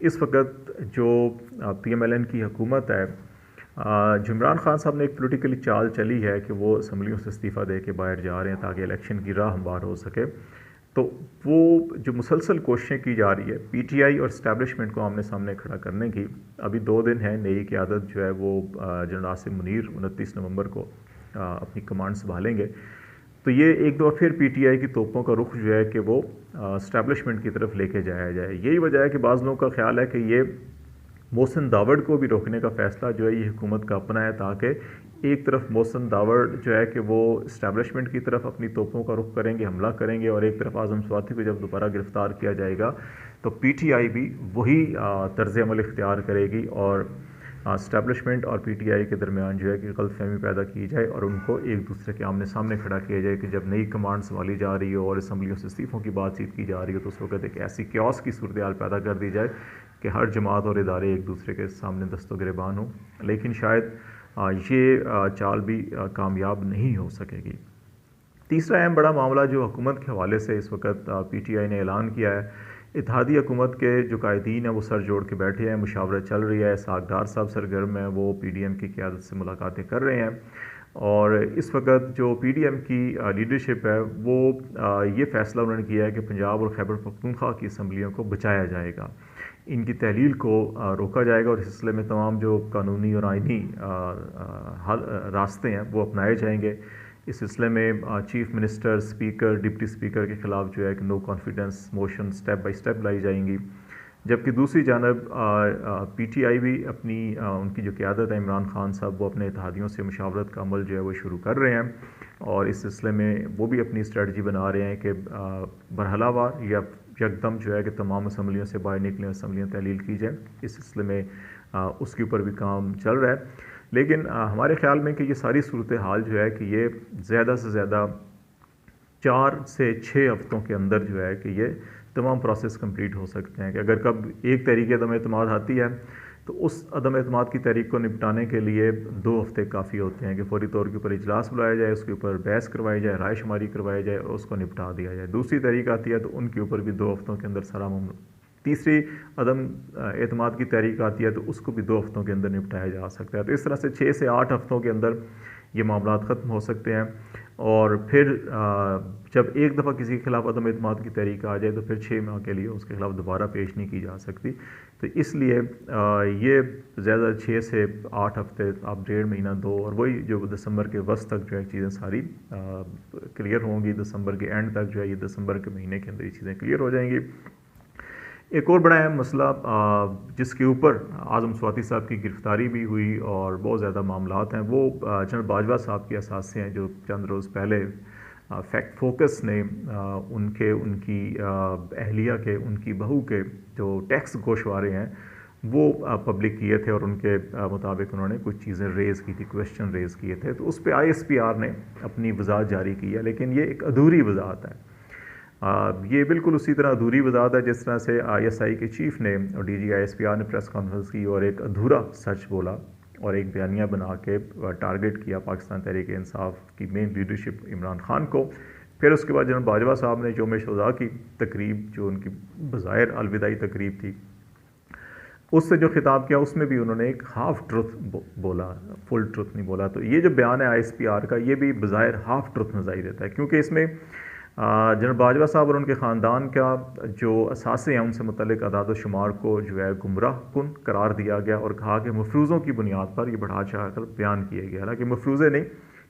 اس وقت جو P M L N کی حکومت ہے، جو عمران خان صاحب نے ایک پولیٹیکلی چال چلی ہے کہ وہ اسمبلیوں سے استعفیٰ دے کے باہر جا رہے ہیں تاکہ الیکشن کی راہ ہموار ہو سکے، تو وہ جو مسلسل کوششیں کی جا رہی ہے پی ٹی آئی اور اسٹیبلشمنٹ کو آمنے سامنے کھڑا کرنے کی، ابھی 2 دن ہیں، نئی قیادت جو ہے وہ جنرل عاصم منیر 29 نومبر کو اپنی کمانڈ سنبھالیں گے، تو یہ ایک دفعہ پھر پی ٹی آئی کی توپوں کا رخ جو ہے کہ وہ اسٹیبلشمنٹ کی طرف لے کے جایا جائے۔ یہی وجہ ہے کہ بعض لوگوں کا خیال ہے کہ یہ محسن داوڑ کو بھی روکنے کا فیصلہ جو ہے یہ حکومت کا اپنا ہے، تاکہ ایک طرف محسن داوڑ جو ہے کہ وہ اسٹیبلشمنٹ کی طرف اپنی توپوں کا رخ کریں گے، حملہ کریں گے، اور ایک طرف اعظم سواتی کو جب دوبارہ گرفتار کیا جائے گا تو پی ٹی آئی بھی وہی طرز عمل اختیار کرے گی اور اسٹیبلشمنٹ اور پی ٹی آئی کے درمیان جو ہے کہ غلط فہمی پیدا کی جائے اور ان کو ایک دوسرے کے آمنے سامنے کھڑا کیا جائے کہ جب نئی کمانڈ سنبھالی جا رہی ہو اور اسمبلیوں سے استعفوں کی بات چیت کی جا رہی ہو تو اس وقت ایک ایسی کیوس کی صورتحال پیدا کر دی جائے کہ ہر جماعت اور ادارے ایک دوسرے کے سامنے دست و گریبان ہوں، لیکن شاید یہ چال بھی کامیاب نہیں ہو سکے گی۔ تیسرا اہم بڑا معاملہ جو حکومت کے حوالے سے اس وقت پی ٹی آئی نے اعلان کیا ہے، اتحادی حکومت کے جو قائدین ہیں وہ سر جوڑ کے بیٹھے ہیں، مشاورت چل رہی ہے، اسحاق ڈار صاحب سرگرم ہیں، وہ پی ڈی ایم کی قیادت سے ملاقاتیں کر رہے ہیں، اور اس وقت جو پی ڈی ایم کی لیڈرشپ ہے وہ یہ فیصلہ انہوں نے کیا ہے کہ پنجاب اور خیبر پختونخوا کی اسمبلیوں کو بچایا جائے گا، ان کی تحلیل کو روکا جائے گا، اور اس سلسلے میں تمام جو قانونی اور آئینی راستے ہیں وہ اپنائے جائیں گے۔ اس سلسلے میں chief minister, speaker, deputy speaker کے خلاف جو ہے کہ no confidence motion step by step لائی جائیں گی، جبکہ دوسری جانب پی ٹی آئی بھی اپنی ان کی جو قیادت ہے عمران خان صاحب وہ اپنے اتحادیوں سے مشاورت کا عمل جو ہے وہ شروع کر رہے ہیں، اور اس سلسلے میں وہ بھی اپنی اسٹریٹجی بنا رہے ہیں کہ مرحلہ وار یا یکدم جو ہے کہ تمام اسمبلیوں سے باہر نکلیں، اسمبلیاں تحلیل کی جائیں، اس سلسلے میں اس کے اوپر بھی کام چل رہا ہے، لیکن ہمارے خیال میں کہ یہ ساری صورتحال جو ہے کہ یہ زیادہ سے زیادہ 4 سے 6 ہفتوں کے اندر جو ہے کہ یہ تمام پروسیس کمپلیٹ ہو سکتے ہیں، کہ اگر کب ایک تحریک عدم اعتماد آتی ہے تو اس عدم اعتماد کی تحریک کو نپٹانے کے لیے 2 ہفتے کافی ہوتے ہیں کہ فوری طور کے اوپر اجلاس بلایا جائے، اس کے اوپر بحث کروائی جائے، رائے شماری کروائی جائے اور اس کو نپٹا دیا جائے۔ دوسری تحریک آتی ہے تو ان کے اوپر بھی 2 ہفتوں کے اندر سارا تیسری عدم اعتماد کی تحریک آتی ہے تو اس کو بھی 2 ہفتوں کے اندر نپٹایا جا سکتا ہے، تو اس طرح سے 6 سے 8 ہفتوں کے اندر یہ معاملات ختم ہو سکتے ہیں، اور پھر جب ایک دفعہ کسی کے خلاف عدم اعتماد کی تحریک آ جائے تو پھر 6 ماہ کے لیے اس کے خلاف دوبارہ پیش نہیں کی جا سکتی، تو اس لیے یہ زیادہ 6 سے 8 ہفتے، آپ 1.5 مہینہ 2، اور وہی جو دسمبر کے وسط تک جو ہے چیزیں ساری کلیئر ہوں گی، دسمبر کے اینڈ تک جو ہے یہ دسمبر کے مہینے کے اندر یہ چیزیں کلیئر ہو جائیں گی۔ ایک اور بڑا اہم مسئلہ جس کے اوپر اعظم سواتی صاحب کی گرفتاری بھی ہوئی اور بہت زیادہ معاملات ہیں، وہ جنرل باجوہ صاحب کے اثاثے ہیں جو چند روز پہلے فیکٹ فوکس نے ان کی اہلیہ کے، ان کی بہو کے جو ٹیکس گوشوارے ہیں وہ پبلک کیے تھے، اور ان کے مطابق انہوں نے کچھ چیزیں ریز کی تھی، کویشچن ریز کیے تھے، تو اس پہ آئی ایس پی آر نے اپنی وضاحت جاری کی ہے، لیکن یہ ایک ادھوری وضاحت ہے، یہ بالکل اسی طرح ادھوری وضاحت ہے جس طرح سے آئی ایس آئی کے چیف نے اور D G I S P R نے پریس کانفرنس کی اور ایک ادھورا سچ بولا اور ایک بیانیہ بنا کے ٹارگٹ کیا پاکستان تحریک انصاف کی مین لیڈرشپ عمران خان کو۔ پھر اس کے بعد جنرل باجوہ صاحب نے یوم شہداء کی تقریب، جو ان کی بظاہر الوداعی تقریب تھی، اس سے جو خطاب کیا اس میں بھی انہوں نے ایک ہاف ٹروتھ بولا، فل ٹروتھ نہیں بولا، تو یہ جو بیان ہے آئی ایس پی آر کا یہ بھی بظاہر ہاف ٹروتھ نظر دیتا ہے، کیونکہ اس میں جنرل باجوہ صاحب اور ان کے خاندان کا جو اثاثے ہیں ان سے متعلق اعداد و شمار کو جو ہے گمراہ کن قرار دیا گیا اور کہا کہ مفروضوں کی بنیاد پر یہ بڑھا چڑھا کر بیان کیا گیا، حالانکہ مفروضے نہیں،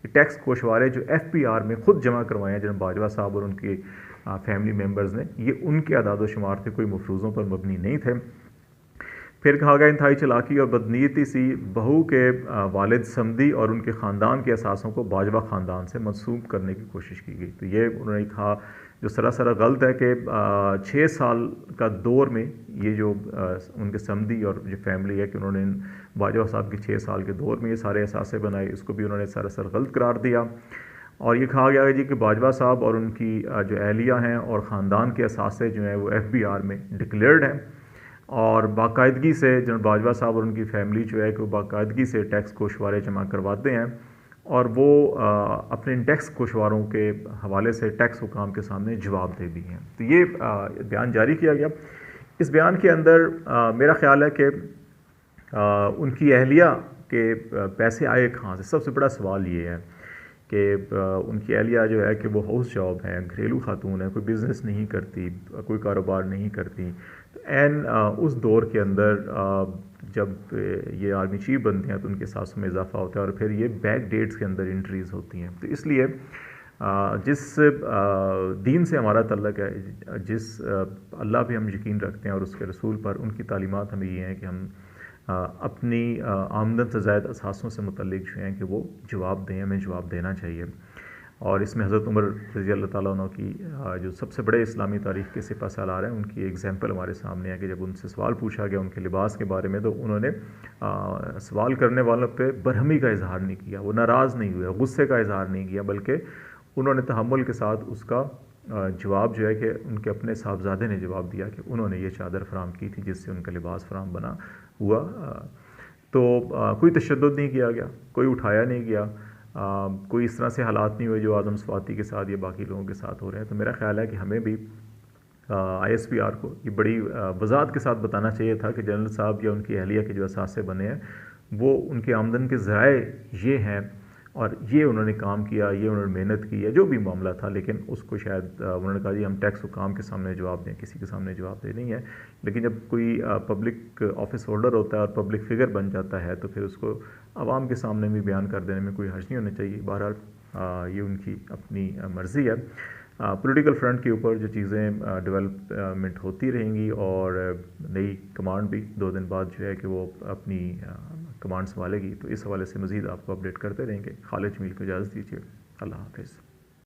یہ ٹیکس گوشوارے جو ایف پی آر میں خود جمع کروائے ہیں جنرل باجوہ صاحب اور ان کی فیملی ممبرز نے، یہ ان کے اعداد و شمار تھے، کوئی مفروضوں پر مبنی نہیں تھے۔ پھر کہا گیا انتہائی چلاکی اور بدنیتی سی بہو کے والد سمدی اور ان کے خاندان کے اثاثوں کو باجوہ خاندان سے منسوب کرنے کی کوشش کی گئی، تو یہ انہوں نے کہا جو سراسر غلط ہے کہ 6 سال کا دور میں یہ جو ان کے سمدی اور جو فیملی ہے کہ انہوں نے باجوہ صاحب کے 6 سال کے دور میں یہ سارے اثاثے بنائے، اس کو بھی انہوں نے سراسر غلط قرار دیا، اور یہ کہا گیا جی کہ باجوہ صاحب اور ان کی جو اہلیہ ہیں اور خاندان کے اثاثے جو ہیں وہ ایف بی آر میں ڈکلیئرڈ ہیں، اور باقاعدگی سے جنرل باجوہ صاحب اور ان کی فیملی جو ہے کہ وہ باقاعدگی سے ٹیکس گوشوارے جمع کرواتے ہیں، اور وہ اپنے ٹیکس گوشواروں کے حوالے سے ٹیکس حکام کے سامنے جواب دے بھی ہیں، تو یہ بیان جاری کیا گیا۔ اس بیان کے اندر میرا خیال ہے کہ ان کی اہلیہ کے پیسے آئے کہاں سے، سب سے بڑا سوال یہ ہے کہ ان کی اہلیہ جو ہے کہ وہ ہاؤس جاب ہیں، گھریلو خاتون ہیں، کوئی بزنس نہیں کرتی، کوئی کاروبار نہیں کرتی. این اس دور کے اندر جب یہ آرمی چیف بنتے ہیں تو ان کے ساتھ میں اضافہ ہوتا ہے اور پھر یہ بیک ڈیٹس کے اندر انٹریز ہوتی ہیں. تو اس لیے جس دین سے ہمارا تعلق ہے، جس اللہ پہ ہم یقین رکھتے ہیں اور اس کے رسول پر، ان کی تعلیمات ہمیں یہ ہیں کہ ہم اپنی آمدن سے زائد اثاثوں سے متعلق جو ہیں کہ وہ جواب دیں، ہمیں جواب دینا چاہیے. اور اس میں حضرت عمر رضی اللہ تعالیٰ عنہ کی جو سب سے بڑے اسلامی تاریخ کے سپہ سالار ہیں، ان کی ایگزامپل ہمارے سامنے ہے کہ جب ان سے سوال پوچھا گیا ان کے لباس کے بارے میں تو انہوں نے سوال کرنے والوں پہ برہمی کا اظہار نہیں کیا، وہ ناراض نہیں ہوئے، غصے کا اظہار نہیں کیا، بلکہ انہوں نے تحمل کے ساتھ اس کا جواب جو ہے کہ ان کے اپنے صاحبزادے نے جواب دیا کہ انہوں نے یہ چادر فراہم کی تھی جس سے ان کا لباس فراہم بنا ہوا. تو کوئی تشدد نہیں کیا گیا، کوئی اٹھایا نہیں گیا، کوئی اس طرح سے حالات نہیں ہوئے جو آدم سواتی کے ساتھ یا باقی لوگوں کے ساتھ ہو رہے ہیں. تو میرا خیال ہے کہ ہمیں بھی آئی ایس پی آر کو یہ بڑی وضاحت کے ساتھ بتانا چاہیے تھا کہ جنرل صاحب یا ان کی اہلیہ کے جو اثاثے بنے ہیں وہ ان کے آمدن کے ذرائع یہ ہیں اور یہ انہوں نے کام کیا، یہ انہوں نے محنت کی ہے، جو بھی معاملہ تھا. لیکن اس کو شاید انہوں نے کہا جی ہم ٹیکس حکام کے سامنے جواب دیں، کسی کے سامنے جواب دے نہیں ہے. لیکن جب کوئی پبلک آفس ہولڈر ہوتا ہے اور پبلک فگر بن جاتا ہے تو پھر اس کو عوام کے سامنے بھی بیان کر دینے میں کوئی حرج نہیں ہونا چاہیے. بہرحال یہ ان کی اپنی مرضی ہے. پولیٹیکل فرنٹ کے اوپر جو چیزیں ڈیولپمنٹ ہوتی رہیں گی اور نئی کمانڈ بھی 2 دن بعد جو ہے کہ وہ اپنی کمانڈ سنبھالے گی، تو اس حوالے سے مزید آپ کو اپڈیٹ کرتے رہیں گے. خالد جمیل کو اجازت دیجیے. اللہ حافظ.